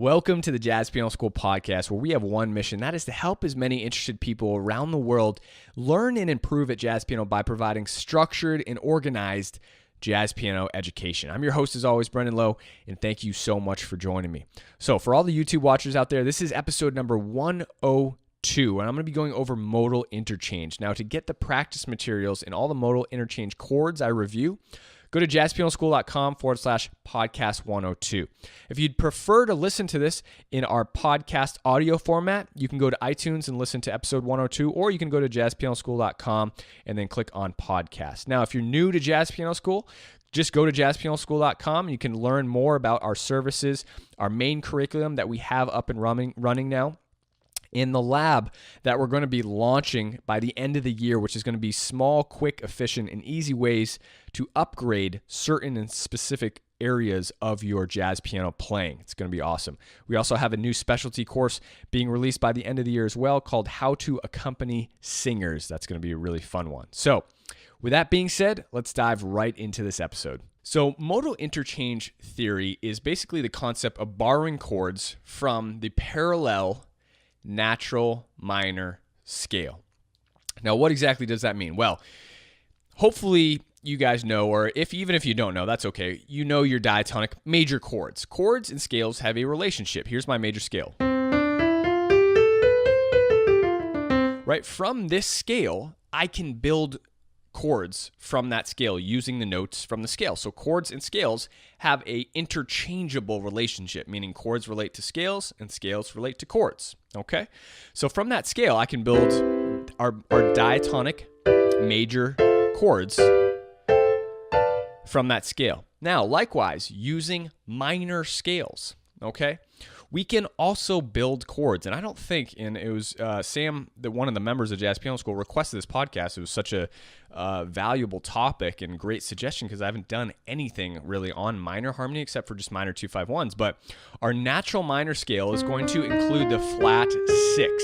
Welcome to the Jazz Piano School podcast, where we have one mission. That is to help as many interested people around the world learn and improve at jazz piano by providing structured and organized jazz piano education. I'm your host, as always, Brendan Lowe, and thank you so much for joining me. So for all the YouTube watchers out there, this is episode number 102, and I'm going to be going over modal interchange. Now, to get the practice materials and all the modal interchange chords I review, go to JazzPianoSchool.com/podcast 102. If you'd prefer to listen to this in our podcast audio format, you can go to iTunes and listen to episode 102, or you can go to JazzPianoSchool.com and then click on podcast. Now, if you're new to Jazz Piano School, just go to JazzPianoSchool.com. You can learn more about our services, our main curriculum that we have up and running now, in the lab that we're going to be launching by the end of the year, which is going to be small, quick, efficient, and easy ways to upgrade certain and specific areas of your jazz piano playing. It's going to be awesome. We also have a new specialty course being released by the end of the year as well called How to Accompany Singers. That's going to be a really fun one. So with that being said, let's dive right into this episode. So modal interchange theory is basically the concept of borrowing chords from the parallel natural minor scale. Now, what exactly does that mean? Well, hopefully you guys know, or even if you don't know, that's okay. You know your diatonic major chords. Chords and scales have a relationship. Here's my major scale. Right? From this scale, I can build chords from that scale using the notes from the scale. So chords and scales have a interchangeable relationship, meaning chords relate to scales and scales relate to chords. Okay? So from that scale, I can build our diatonic major chords from that scale. Now, likewise, using minor scales, okay? We can also build chords, and I don't think, and it was Sam, one of the members of Jazz Piano School, requested this podcast. It was such a valuable topic and great suggestion because I haven't done anything really on minor harmony except for just minor 2-5-1s. But our natural minor scale is going to include the flat 6.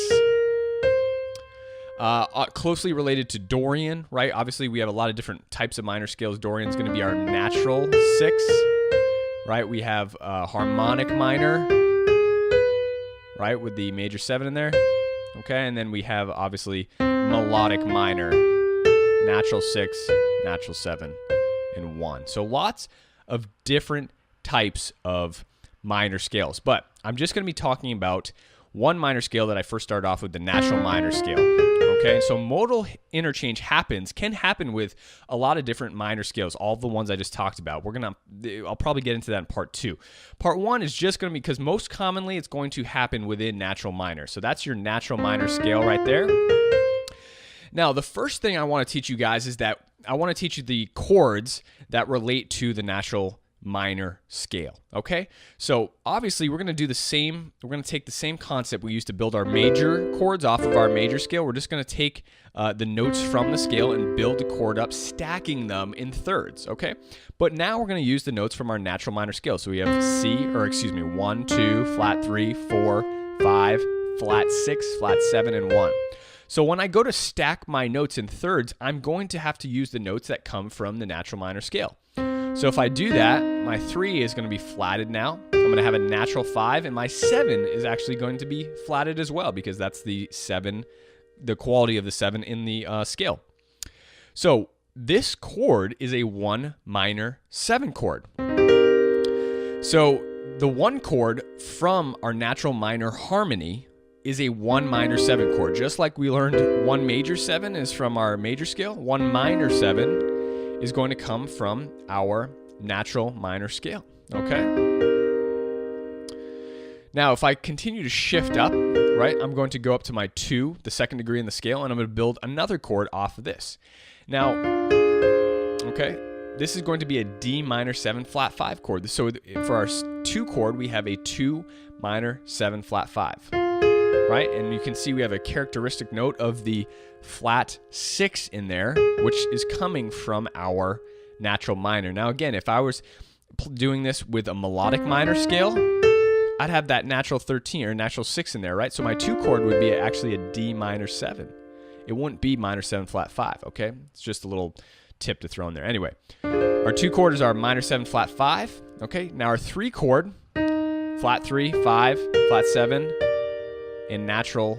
Closely related to Dorian, right? Obviously, we have a lot of different types of minor scales. Dorian's going to be our natural 6, right? We have harmonic minor, right, with the major 7 in there, okay? And then we have, obviously, melodic minor, natural 6, natural 7, and 1. So lots of different types of minor scales. But I'm just going to be talking about one minor scale that I first started off with, the natural minor scale. Okay, so modal interchange can happen with a lot of different minor scales, all the ones I just talked about. I'll probably get into that in part 2. Part 1 is just going to be, because most commonly it's going to happen within natural minor. So that's your natural minor scale right there. Now, the first thing I want to teach you guys is that I want to teach you the chords that relate to the natural minor scale, okay? So obviously we're going to do the same, we're going to take the same concept we used to build our major chords off of our major scale. We're just going to take the notes from the scale and build the chord up, stacking them in thirds, okay? But now we're going to use the notes from our natural minor scale. So we have 1, 2, flat 3, 4, 5, flat 6, flat 7, and 1. So when I go to stack my notes in thirds, I'm going to have to use the notes that come from the natural minor scale. So if I do that, my 3 is going to be flatted now. I'm going to have a natural 5, and my 7 is actually going to be flatted as well because that's the 7, the quality of the 7 in the scale. So this chord is a 1 minor 7 chord. So the 1 chord from our natural minor harmony is a 1 minor 7 chord. Just like we learned 1 major 7 is from our major scale, 1 minor 7 is going to come from our natural minor scale, okay? Now, if I continue to shift up, right, I'm going to go up to my 2, the second degree in the scale, and I'm going to build another chord off of this. Now, okay, this is going to be a D minor 7 flat 5 chord. So for our 2 chord, we have a 2 minor 7 flat 5. Right? And you can see we have a characteristic note of the flat 6 in there, which is coming from our natural minor. Now, again, if I was doing this with a melodic minor scale, I'd have that natural 13 or natural 6 in there, right? So my 2 chord would be actually a D minor 7. It wouldn't be minor 7 flat 5, okay? It's just a little tip to throw in there. Anyway, our 2 chord is our minor 7 flat 5, okay? Now our 3 chord, flat 3, 5, flat 7, in natural.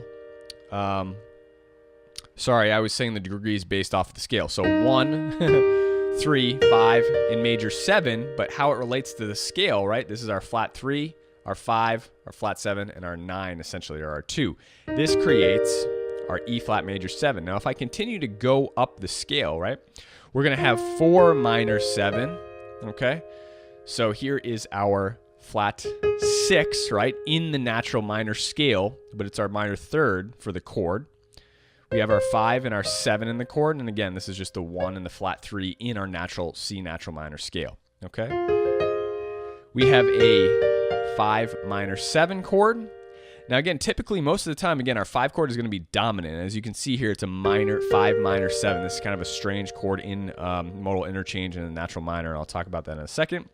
Sorry, I was saying the degrees based off of the scale. So 1, 3, 5 in major 7, but how it relates to the scale, right? This is our flat 3, our 5, our flat 7, and our 9 essentially are our 2. This creates our E flat major 7. Now if I continue to go up the scale, right, we're going to have 4 minor 7, okay? So here is our flat 6, right, in the natural minor scale, but it's our minor 3rd for the chord. We have our 5 and our 7 in the chord, and again, this is just the 1 and the flat 3 in our natural C natural minor scale, okay? We have a 5 minor 7 chord. Now again, typically most of the time, again, our 5 chord is going to be dominant. As you can see here, it's a minor 5 minor 7. This is kind of a strange chord in modal interchange and a natural minor, and I'll talk about that in a second.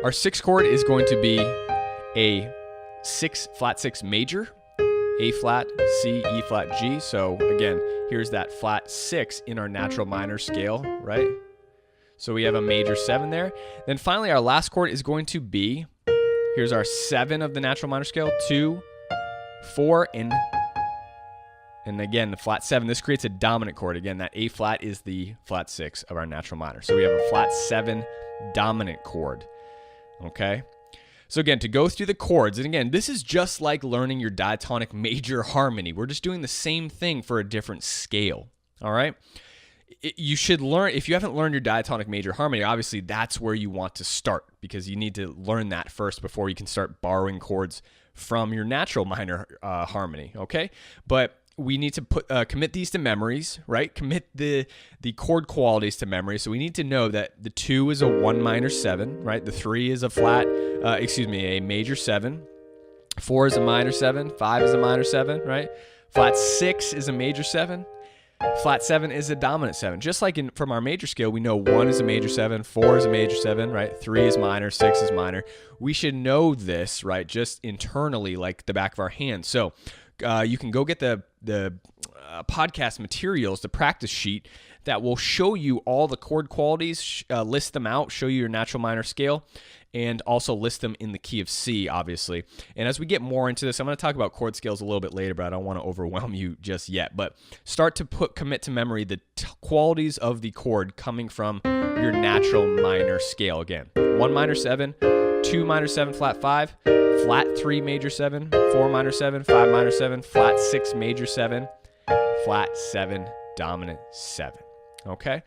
Our 6 chord is going to be a flat 6 major, A flat, C, E flat, G. So again, here's that flat 6 in our natural minor scale, right? So we have a major 7 there. Then finally, our last chord is going to be, here's our 7 of the natural minor scale, 2, 4, and again, the flat 7. This creates a dominant chord. Again, that A flat is the flat 6 of our natural minor. So we have a flat 7 dominant chord, okay? So again, to go through the chords, and again, this is just like learning your diatonic major harmony. We're just doing the same thing for a different scale, all right? You should learn, if you haven't learned your diatonic major harmony, obviously that's where you want to start because you need to learn that first before you can start borrowing chords from your natural minor harmony, okay? But we need to commit these to memories, right? Commit the chord qualities to memory. So we need to know that the 2 is a 1 minor 7, right? The 3 is a a major 7. 4 is a minor 7. 5 is a minor 7, right? Flat 6 is a major 7. Flat 7 is a dominant 7. Just like from our major scale, we know 1 is a major 7, 4 is a major 7, right? 3 is minor, 6 is minor. We should know this, right? Just internally, like the back of our hand. So you can go get the podcast materials, the practice sheet that will show you all the chord qualities, list them out, show you your natural minor scale, and also list them in the key of C, obviously. And as we get more into this, I'm going to talk about chord scales a little bit later, but I don't want to overwhelm you just yet. But start to commit to memory the qualities of the chord coming from your natural minor scale. Again, 1 minor 7, 2 minor 7, flat 5, flat 3 major 7, 4 minor 7, 5 minor 7, flat 6 major 7, flat 7 dominant 7. Okay?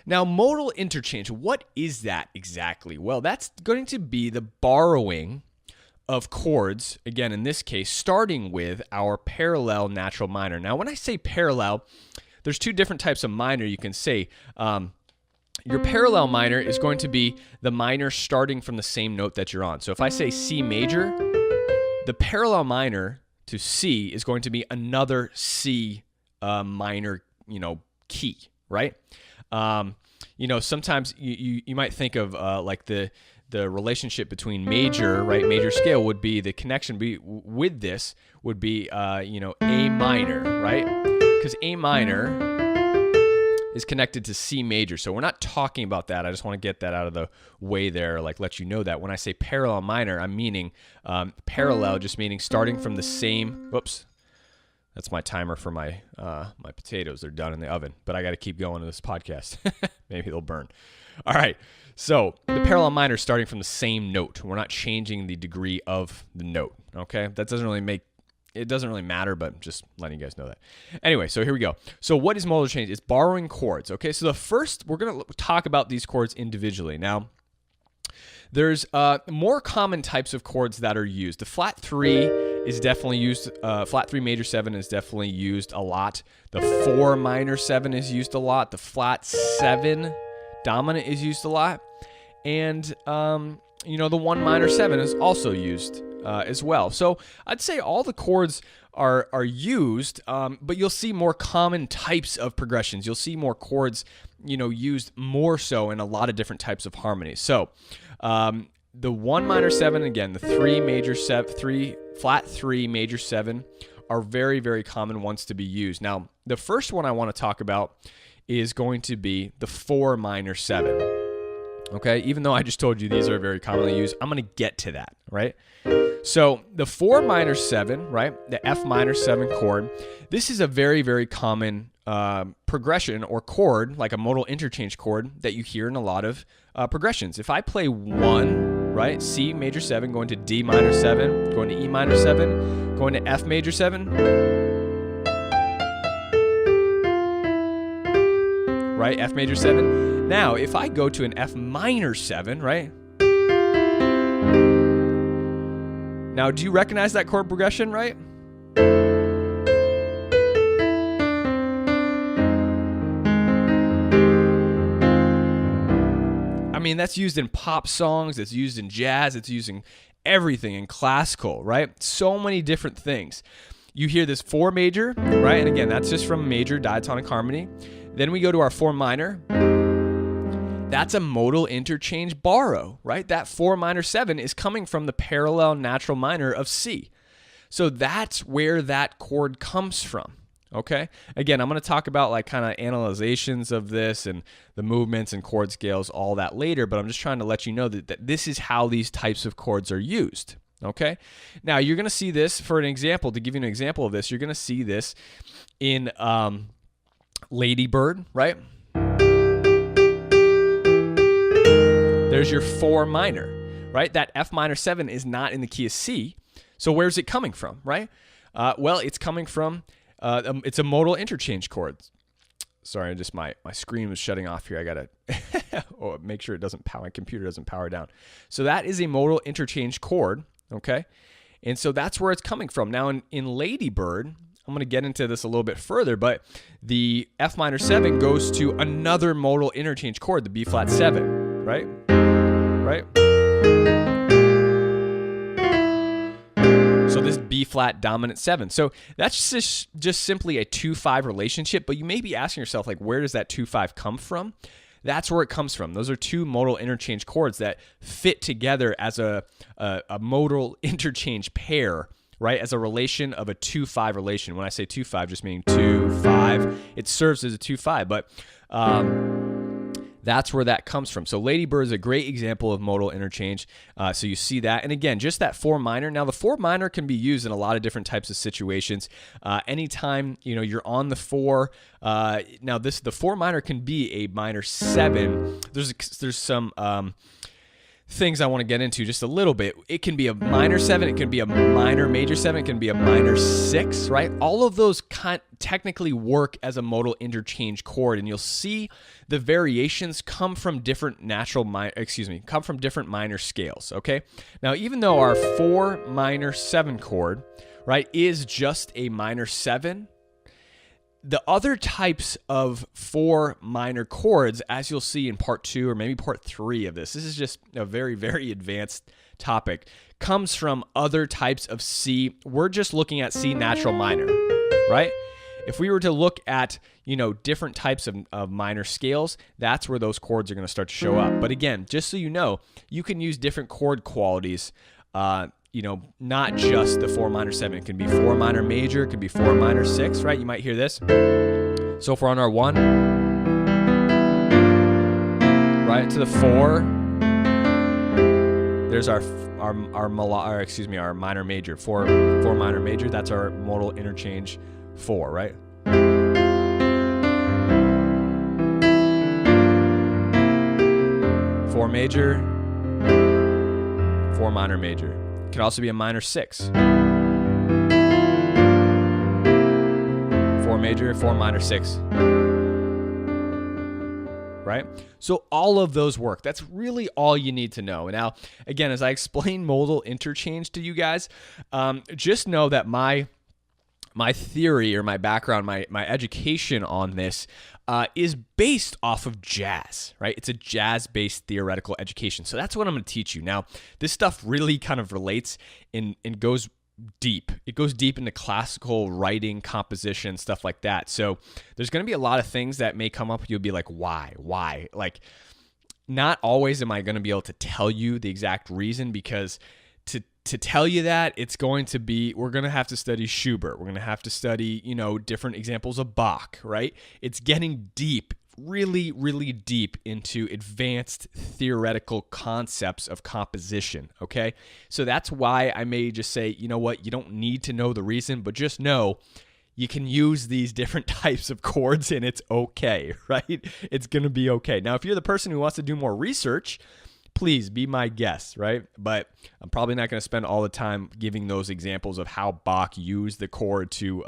Now, modal interchange, what is that exactly? Well, that's going to be the borrowing of chords, again, in this case, starting with our parallel natural minor. Now, when I say parallel, there's 2 different types of minor you can say. Your parallel minor is going to be the minor starting from the same note that you're on. So if I say C major, the parallel minor to C is going to be another C minor, key, right? Sometimes you might think of like the relationship between major, right? Major scale would be the connection with this would be A minor, right? Because A minor is connected to C major. So we're not talking about that. I just want to get that out of the way there, like let you know that. When I say parallel minor, I'm meaning parallel, just meaning starting from the same, whoops, that's my timer for my my potatoes. They're done in the oven, but I got to keep going to this podcast. Maybe they'll burn. All right. So the parallel minor is starting from the same note. We're not changing the degree of the note. Okay. That doesn't really matter, but just letting you guys know that. Anyway, so here we go. So what is modal interchange? It's borrowing chords. Okay. So the first, we're going to talk about these chords individually. Now, there's more common types of chords that are used. The flat 3 is definitely used. Flat 3 major 7 is definitely used a lot. The 4 minor 7 is used a lot. The flat 7 dominant is used a lot. And, the 1 minor 7 is also used as well. So I'd say all the chords are used, but you'll see more common types of progressions. You'll see more chords, used more so in a lot of different types of harmonies. So the 1 minor 7, again, the 3 major 7, flat 3 major 7 are very, very common ones to be used. Now, the first one I want to talk about is going to be the 4 minor 7. Okay, even though I just told you these are very commonly used, I'm going to get to that, right? So the 4 minor 7, right, the F minor 7 chord, this is a very, very common progression or chord, like a modal interchange chord that you hear in a lot of progressions. If I play 1, right, C major 7, going to D minor 7, going to E minor 7, going to F major 7, right, F major 7. Now, if I go to an F minor 7, right? Now, do you recognize that chord progression, right? I mean, that's used in pop songs, it's used in jazz, it's used in everything, in classical, right? So many different things. You hear this 4 major, right? And again, that's just from major diatonic harmony. Then we go to our 4 minor. That's a modal interchange borrow, right? That 4 minor 7 is coming from the parallel natural minor of C. So that's where that chord comes from, okay? Again, I'm going to talk about like kind of analyzations of this and the movements and chord scales, all that later, but I'm just trying to let you know that this is how these types of chords are used, okay? Now, you're going to see this, for an example, to give you an example of this, you're going to see this in Lady Bird, right? There's your 4 minor, right? That F minor 7 is not in the key of C. So where's it coming from, right? Well, it's coming from, it's a modal interchange chord. Sorry, just my screen was shutting off here. I got to make sure it doesn't power, my computer doesn't power down. So that is a modal interchange chord, okay? And so that's where it's coming from. Now in Lady Bird, I'm going to get into this a little bit further, but the F minor 7 goes to another modal interchange chord, the B flat 7, right? Right? So this B flat dominant 7. So that's just simply a 2-5 relationship, but you may be asking yourself, like, where does that 2-5 come from? That's where it comes from. Those are two modal interchange chords that fit together as a modal interchange pair, right? As a relation of a 2-5 relation. When I say 2-5, just meaning 2-5, it serves as a 2-5, but that's where that comes from. So Lady Bird is a great example of modal interchange. So you see that. And again, just that 4 minor. Now the 4 minor can be used in a lot of different types of situations. Anytime, you're on the 4, now the 4 minor can be a minor 7. There's some things I want to get into just a little bit. It can be a minor 7, it can be a minor major 7, it can be a minor 6, right? All of those technically work as a modal interchange chord, and you'll see the variations come from different come from different minor scales, okay? Now, even though our 4 minor 7 chord, right, is just a minor 7, the other types of 4 minor chords, as you'll see in part 2 or maybe part 3 of this is just a very, very advanced topic, comes from other types of C. We're just looking at C natural minor, right? If we were to look at, different types of minor scales, that's where those chords are going to start to show up. But again, just so you know, you can use different chord qualities, not just the 4 minor 7. It can be 4 minor major, it can be 4 minor 6, right? You might hear this. So if we're on our 1, right to the 4, there's our minor major, 4 minor major. That's our modal interchange 4, right? 4 major, 4 minor major. Could also be a minor 6. 4 major, 4 minor 6. Right? So all of those work. That's really all you need to know. Now, again, as I explain modal interchange to you guys, just know that my theory or my background, my education on this is based off of jazz, right? It's a jazz-based theoretical education. So that's what I'm going to teach you. Now, this stuff really kind of relates and goes deep. It goes deep into classical writing, composition, stuff like that. So there's going to be a lot of things that may come up. You'll be like, why? Like, not always am I going to be able to tell you the exact reason, because to tell you that, it's going to be, we're going to have to study Schubert. We're going to have to study, different examples of Bach, right? It's getting deep really, really deep into advanced theoretical concepts of composition, okay? So that's why I may just say, you know what, you don't need to know the reason, but just know you can use these different types of chords and it's okay, right? It's going to be okay. Now, if you're the person who wants to do more research, please be my guest, right? But I'm probably not going to spend all the time giving those examples of how Bach used the chord to,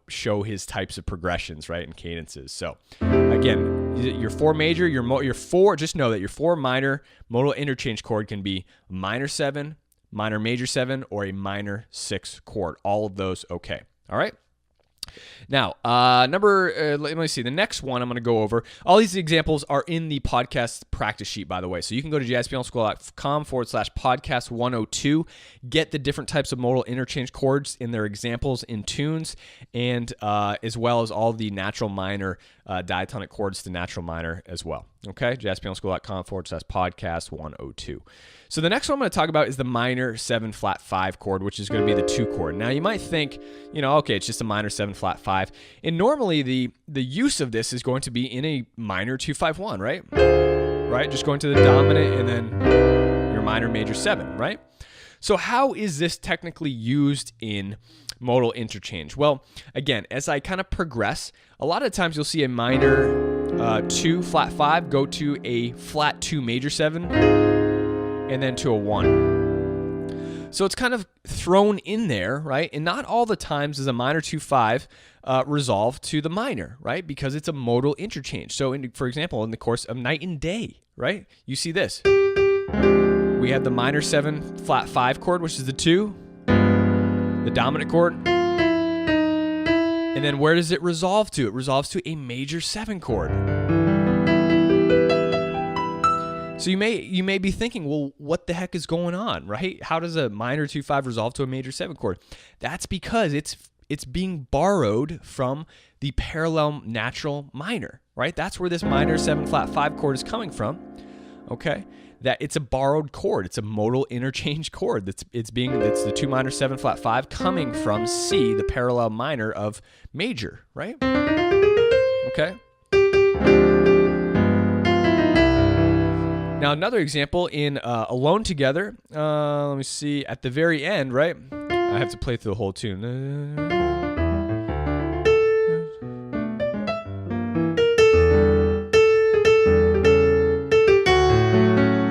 show his types of progressions, right, and cadences. So again, your 4 major, your 4, just know that your 4 minor modal interchange chord can be minor 7, minor major 7, or a minor 6 chord. All of those okay. All right. Now, let me see. The next one I'm going to go over. All these examples are in the podcast practice sheet, by the way. So you can go to JazzPianoSchool.com/podcast 102. Get the different types of modal interchange chords in their examples in tunes, and as well as all the natural minor diatonic chords to natural minor as well. Okay, JazzPianoSchool.com/podcast 102. So the next one I'm going to talk about is the minor 7 flat 5 chord, which is going to be the 2 chord. Now you might think, okay, it's just a minor 7 flat 5. And normally the use of this is going to be in a minor 2-5-1, right? Right? Just going to the dominant and then your minor major 7, right? So how is this technically used in modal interchange? Well, again, as I kind of progress, a lot of times you'll see a minor 2 flat 5 go to a flat 2 major 7 and then to a 1. So it's kind of thrown in there, right? And not all the times is a minor 2-5 resolve to the minor, right? Because it's a modal interchange. So for example, in the course of Night and Day, right? You see this. We have the minor 7 flat 5 chord, which is the 2, the dominant chord. And then where does it resolve to? It resolves to a major 7 chord. So you may be thinking, well, what the heck is going on, right? How does a minor 2-5 resolve to a major 7 chord? That's because it's being borrowed from the parallel natural minor, right? That's where this minor 7 flat 5 chord is coming from, okay? That it's a borrowed chord. It's a modal interchange chord. It's the 2 minor 7 flat 5 coming from C, the parallel minor of major, right? Okay. Now another example in Alone Together. Let me see. At the very end, right? I have to play through the whole tune.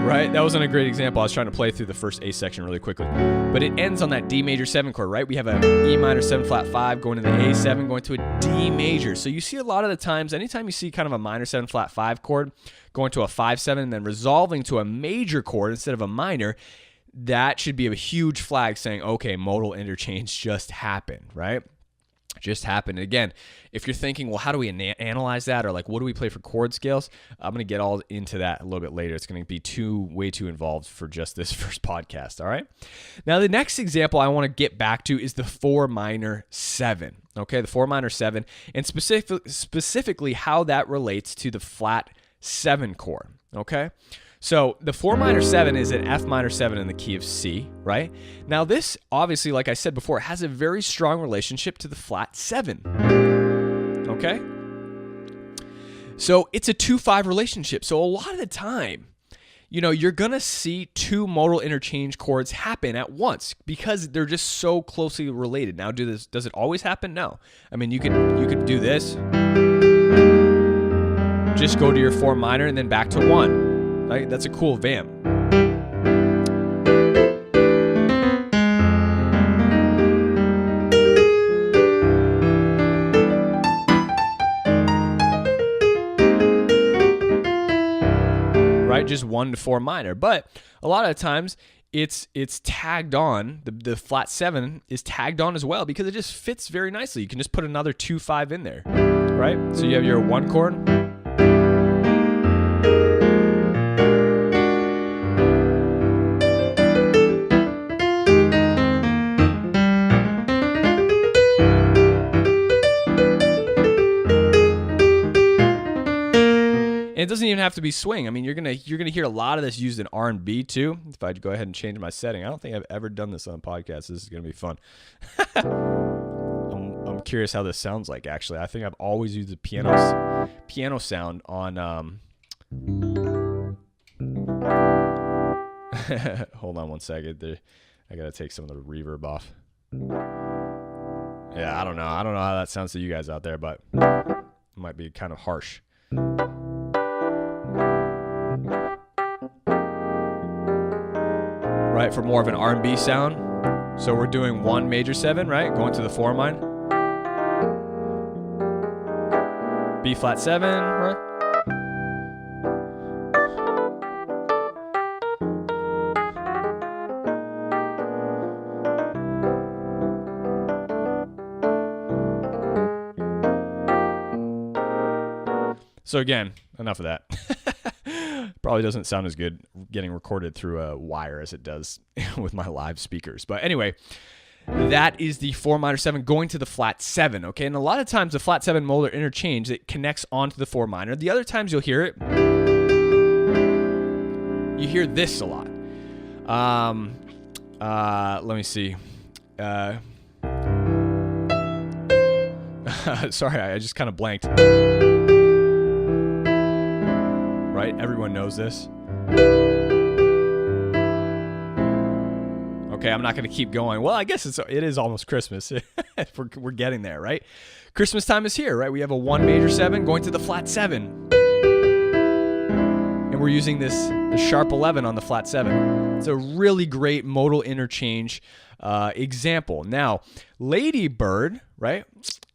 Right? That wasn't a great example. I was trying to play through the first A section really quickly. But it ends on that D major 7 chord, right? We have a E minor 7 flat 5 going to the A7, going to a D major. So you see a lot of the times, anytime you see kind of a minor 7 flat 5 chord going to a 5-7 and then resolving to a major chord instead of a minor, that should be a huge flag saying, okay, modal interchange just happened, right? Just happened. Again, if you're thinking, well, how do we analyze that? Or like, what do we play for chord scales? I'm going to get all into that a little bit later. It's going to be way too involved for just this first podcast. All right. Now, the next example I want to get back to is the 4 minor 7. Okay. The 4 minor 7 and specifically how that relates to the flat 7 chord. Okay. So the 4 minor 7 is an F minor 7 in the key of C, right? Now this, obviously, like I said before, has a very strong relationship to the flat 7, okay? So it's a 2-5 relationship. So a lot of the time, you're going to see 2 modal interchange chords happen at once because they're just so closely related. Now, does it always happen? No. I mean, you could do this. Just go to your 4 minor and then back to 1. Right? That's a cool vamp. Right? Just 1 to 4 minor. But a lot of times it's tagged on. The flat 7 is tagged on as well because it just fits very nicely. You can just put another 2-5 in there. Right? So you have your 1 chord. And it doesn't even have to be swing. I mean, you're gonna hear a lot of this used in R&B too. If I go ahead and change my setting, I don't think I've ever done this on podcasts. This is gonna be fun. I'm curious how this sounds like. Actually, I think I've always used the piano piano sound on. Hold on one second. I gotta take some of the reverb off. Yeah, I don't know how that sounds to you guys out there, but it might be kind of harsh. Right, for more of an R&B sound. So we're doing 1 major 7, right? Going to the 4 minor. B flat 7, right? So again, enough of that. Probably doesn't sound as good getting recorded through a wire as it does with my live speakers. But anyway, that is the 4 minor 7 going to the flat 7, okay? And a lot of times the flat 7 molar interchange, it connects onto the 4 minor. The other times you'll hear it, you hear this a lot. Let me see. Sorry, I just kind of blanked. Right? Everyone knows this. Okay, I'm not going to keep going. Well, I guess it is almost Christmas. We're getting there, right? Christmas time is here, right? We have a 1 major 7 going to the flat 7. And we're using the sharp 11 on the flat 7. It's a really great modal interchange example. Now, Lady Bird, right?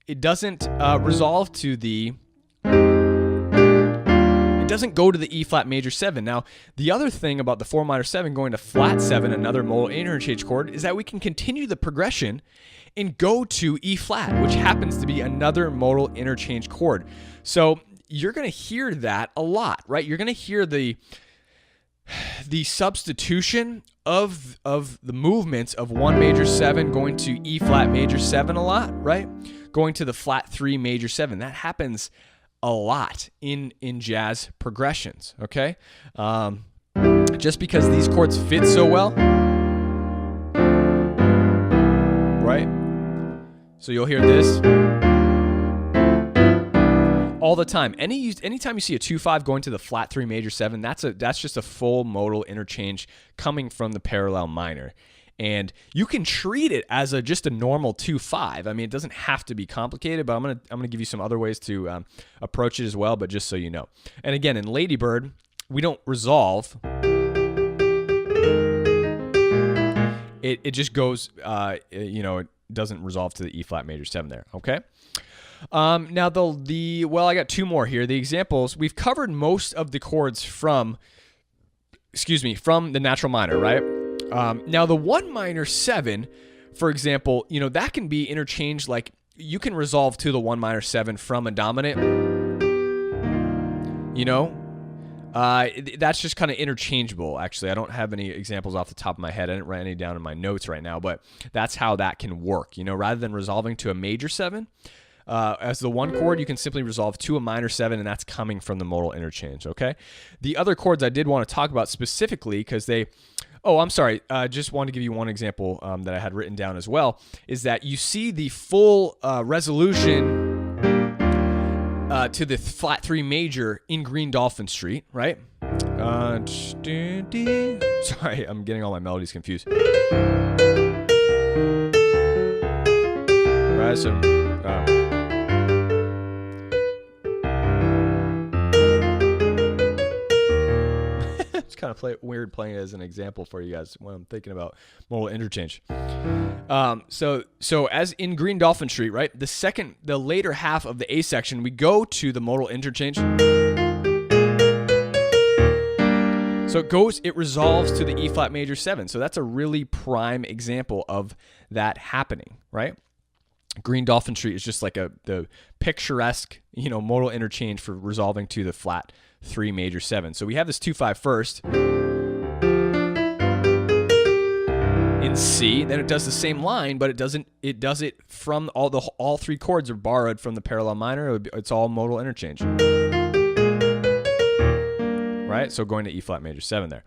It doesn't resolve to the... It doesn't go to the E flat major 7. Now, the other thing about the 4 minor 7 going to flat 7, another modal interchange chord, is that we can continue the progression and go to E flat, which happens to be another modal interchange chord. So you're going to hear that a lot, right? You're going to hear the substitution of the movements of 1 major 7 going to E flat major 7 a lot, right? Going to the flat 3 major 7. That happens a lot in jazz progressions, okay? Just because these chords fit so well, right? So you'll hear this all the time. Anytime you see a 2-5 going to the flat 3 major 7, that's just a full modal interchange coming from the parallel minor. And you can treat it as just a normal 2-5. I mean, it doesn't have to be complicated, but I'm gonna give you some other ways to approach it as well. But just so you know, and again, in Lady Bird, we don't resolve. It just goes, it doesn't resolve to the E flat major 7 there. Okay. Now I got 2 more here. The examples, we've covered most of the chords from the natural minor, right? Now the 1 minor 7, for example, that can be interchanged. Like you can resolve to the 1 minor 7 from a dominant, that's just kind of interchangeable. Actually, I don't have any examples off the top of my head. I didn't write any down in my notes right now, but that's how that can work. Rather than resolving to a major 7, as the 1 chord, you can simply resolve to a minor 7, and that's coming from the modal interchange, okay? The other chords I did want to talk about specifically because I'm sorry. Just wanted to give you one example that I had written down as well, is that you see the full resolution to the flat 3 major in Green Dolphin Street, right? Sorry, I'm getting all my melodies confused. Right, so... it's kind of weird playing it as an example for you guys when I'm thinking about modal interchange. So as in Green Dolphin Street, right? The later half of the A section, we go to the modal interchange. So it resolves to the E flat major 7. So that's a really prime example of that happening, right? Green Dolphin Street is just like the picturesque, modal interchange for resolving to the flat 3 major 7. So we have this 2-5 first in C, then it does the same line, but it does it from all 3 chords are borrowed from the parallel minor. It's all modal interchange, right? So going to E flat major 7 there.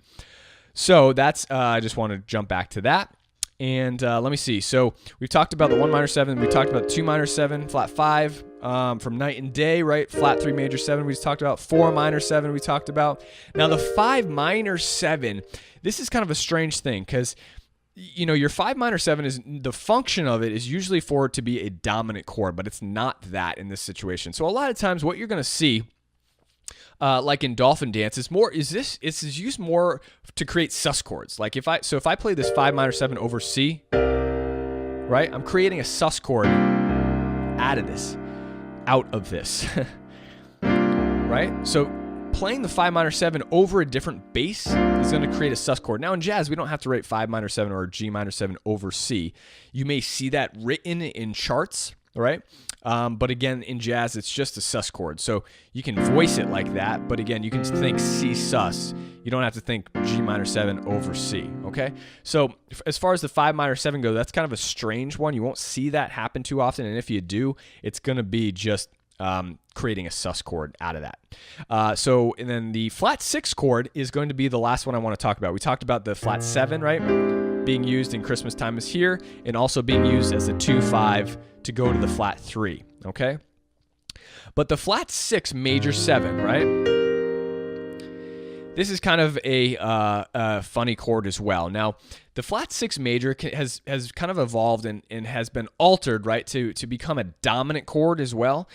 So that's I just want to jump back to that. And let me see. So we've talked about the 1 minor 7. We talked about 2 minor 7, flat 5, from Night and Day, right? Flat 3 major 7 we just talked about. 4 minor 7 we talked about. Now the 5 minor 7, this is kind of a strange thing because your 5 minor 7 is the function of it is usually for it to be a dominant chord, but it's not that in this situation. So a lot of times what you're going to see, like in Dolphin Dance, is used more to create sus chords. Like if I play this 5 minor 7 over C, right? I'm creating a sus chord out of this, right? So playing the 5 minor 7 over a different bass is going to create a sus chord. Now in jazz, we don't have to write 5 minor 7 or G minor 7 over C. You may see that written in charts, right? But again, in jazz, it's just a sus chord. So you can voice it like that, but again, you can think C sus. You don't have to think G minor 7 over C, okay? So as far as the 5 minor 7 goes, that's kind of a strange one. You won't see that happen too often, and if you do, it's going to be just creating a sus chord out of that. And then the flat 6 chord is going to be the last one I want to talk about. We talked about the flat 7, right? Being used in Christmas Time Is Here, and also being used as a 2-5 to go to the flat 3, okay? But the flat 6 major 7, right? This is kind of a funny chord as well. Now, the flat 6 major has kind of evolved and has been altered, right, to become a dominant chord as well,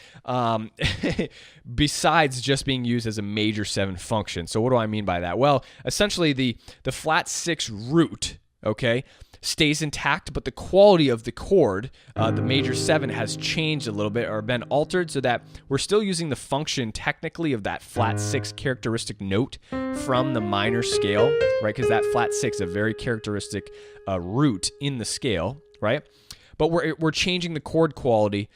besides just being used as a major 7 function. So what do I mean by that? Well, essentially the flat 6 root, okay, stays intact, but the quality of the chord, the major 7, has changed a little bit or been altered so that we're still using the function technically of that flat 6 characteristic note from the minor scale, right? Because that flat 6 is a very characteristic root in the scale, right? But we're changing the chord quality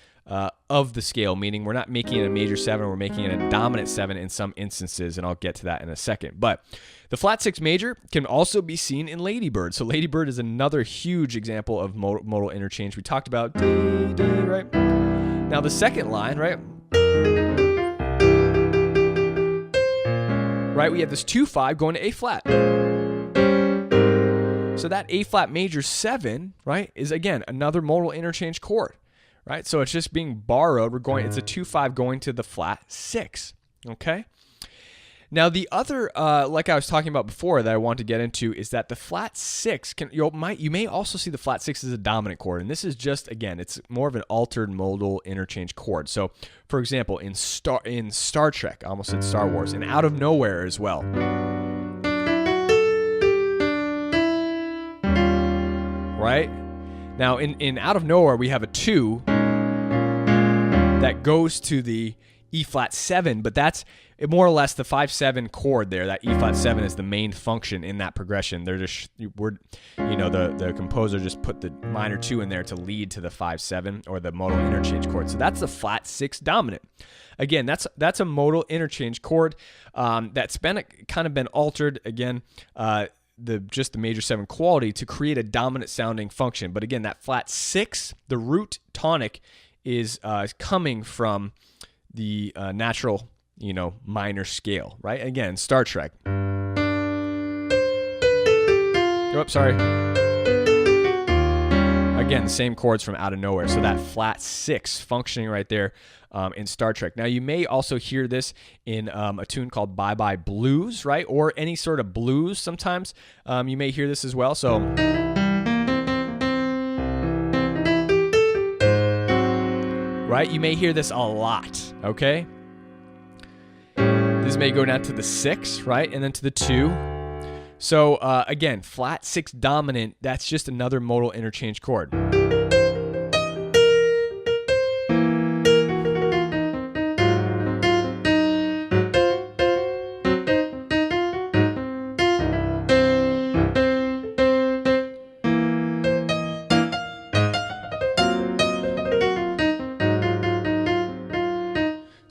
of the scale, meaning we're not making it a major 7, we're making it a dominant 7 in some instances, and I'll get to that in a second. But the flat 6 major can also be seen in Lady Bird. So Lady Bird is another huge example of modal interchange. We talked about D, D, right? Now the second line, right? Right, we have this 2-5 going to A flat. So that A flat major 7, right, is again another modal interchange chord. Right, so it's just being borrowed. It's a 2-5 going to the flat 6. Okay. Now the other, like I was talking about before, that I want to get into is that the flat 6 you may also see the flat 6 as a dominant chord, and this is just, again, it's more of an altered modal interchange chord. So, for example, in Star Trek, I almost said Star Wars, and Out of Nowhere as well. Right. Now in Out of Nowhere, we have a 2 that goes to the E flat 7, but that's more or less the 5-7 chord there. That E flat 7 is the main function in that progression. The composer just put the minor 2 in there to lead to the 5-7 or the modal interchange chord. So that's the flat 6 dominant. Again, that's a modal interchange chord that's been altered again. The major 7 quality to create a dominant sounding function. But again, that flat 6, the root tonic, is coming from the natural, minor scale, right? Again, Star Trek. Oops, sorry. Again, the same chords from Out of Nowhere. So that flat 6 functioning right there in Star Trek. Now, you may also hear this in a tune called Bye Bye Blues, right? Or any sort of blues sometimes. You may hear this as well. So, right? You may hear this a lot, okay? This may go down to the 6, right? And then to the 2. So, again, flat 6 dominant, that's just another modal interchange chord.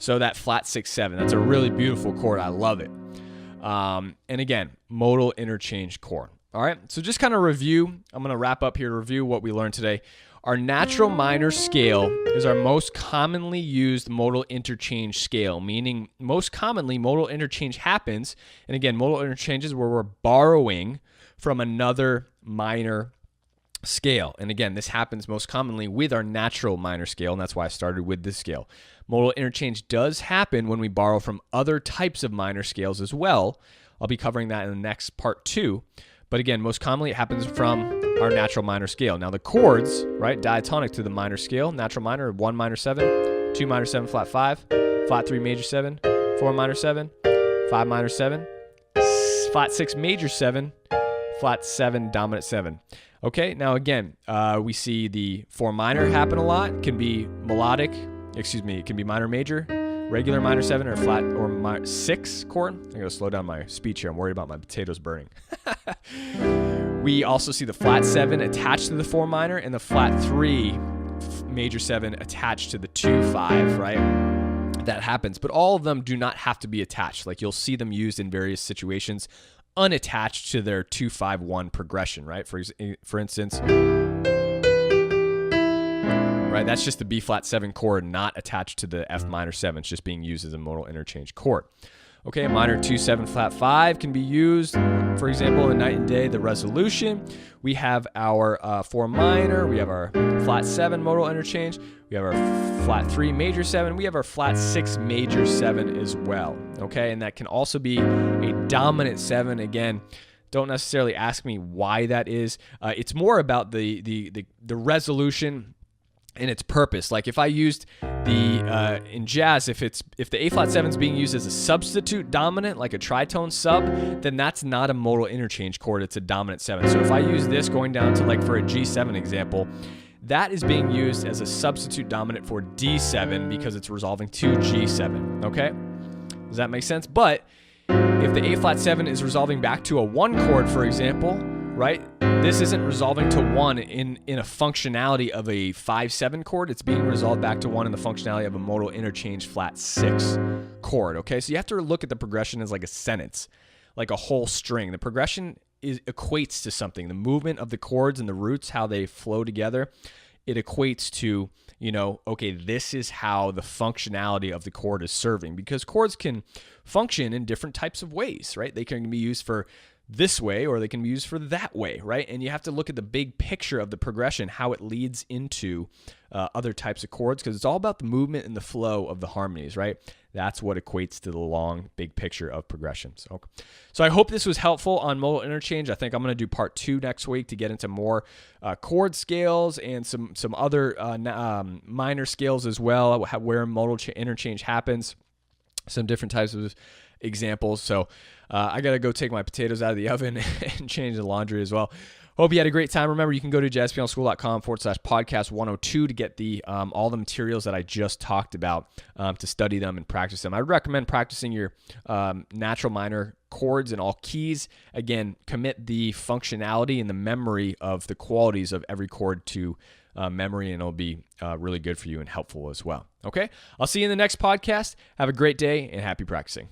So that flat 6-7, that's a really beautiful chord. I love it. And again, modal interchange chord. All right, so just kind of review. I'm going to wrap up here to review what we learned today. Our natural minor scale is our most commonly used modal interchange scale, meaning most commonly modal interchange happens. And again, modal interchange is where we're borrowing from another minor scale. And again, this happens most commonly with our natural minor scale, and that's why I started with this scale. Modal interchange does happen when we borrow from other types of minor scales as well. I'll be covering that in the next part 2. But again, most commonly it happens from our natural minor scale. Now the chords, right, diatonic to the minor scale, natural minor, 1 minor 7, 2 minor 7 flat 5, flat 3 major 7, 4 minor 7, 5 minor 7, flat 6 major 7, flat 7 dominant 7. Okay, now again, we see the 4 minor happen a lot. It can be melodic, it can be minor major, regular minor 7 or flat or 6 chord. I'm going to slow down my speech here. I'm worried about my potatoes burning. We also see the flat 7 attached to the 4 minor and the flat 3 major 7 attached to the 2 5, right? That happens, but all of them do not have to be attached. Like you'll see them used in various situations unattached to their 2-5-1 progression, right? For instance, right, that's just the B flat 7 chord not attached to the F minor 7. It's just being used as a modal interchange chord. Okay, a minor 2-7 flat 5 can be used, for example, in Night and Day, the resolution. We have our 4 minor, we have our flat 7 modal interchange, we have our flat 3 major 7, we have our flat 6 major 7 as well. Okay, and that can also be a dominant 7. Again, don't necessarily ask me why that is. It's more about the resolution and its purpose. Like if I used the in jazz, if the A flat 7 is being used as a substitute dominant, like a tritone sub, then that's not a modal interchange chord. It's a dominant 7. So if I use this going down to, like, for a G7 example, that is being used as a substitute dominant for D7 because it's resolving to G7. Okay, does that make sense? But if the A flat 7 is resolving back to a 1 chord, for example, right? This isn't resolving to 1 in a functionality of a 5-7 chord. It's being resolved back to 1 in the functionality of a modal interchange flat 6 chord. Okay, so you have to look at the progression as like a sentence, like a whole string. The progression equates to something. The movement of the chords and the roots, how they flow together, it equates to, okay, this is how the functionality of the chord is serving, because chords can function in different types of ways, right? They can be used for this way or they can be used for that way, right? And you have to look at the big picture of the progression, how it leads into other types of chords, because it's all about the movement and the flow of the harmonies, right? That's what equates to the long, big picture of progression. So I hope this was helpful on modal interchange. I think I'm going to do part 2 next week to get into more chord scales and some other minor scales as well, where modal interchange happens, some different types of examples. So I got to go take my potatoes out of the oven and change the laundry as well. Hope you had a great time. Remember, you can go to JazzPianoSchool.com/podcast 102 to get the all the materials that I just talked about to study them and practice them. I would recommend practicing your natural minor chords in all keys. Again, commit the functionality and the memory of the qualities of every chord to memory, and it'll be really good for you and helpful as well. Okay? I'll see you in the next podcast. Have a great day and happy practicing.